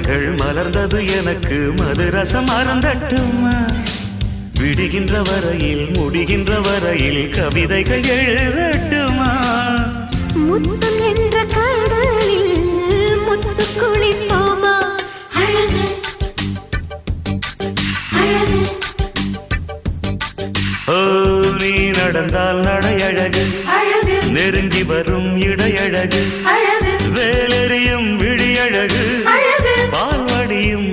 மலர்கள் மலர்ந்தது எனக்கு மதுரசம் அருந்தட்டுமா விடுகின்ற வரையில் முடிகின்ற வரையில் கவிதைகள் எழுதட்டுமா முத்தம் என்ற கடலில் முத்து குளிப்போமா அழகு அழகு ஓ நீ நடந்தால் நடையழகு அழகு நெருங்கி வரும் இடையழகு அழகு வேலெறியும் விழியழகு அழகு பால்வடியும்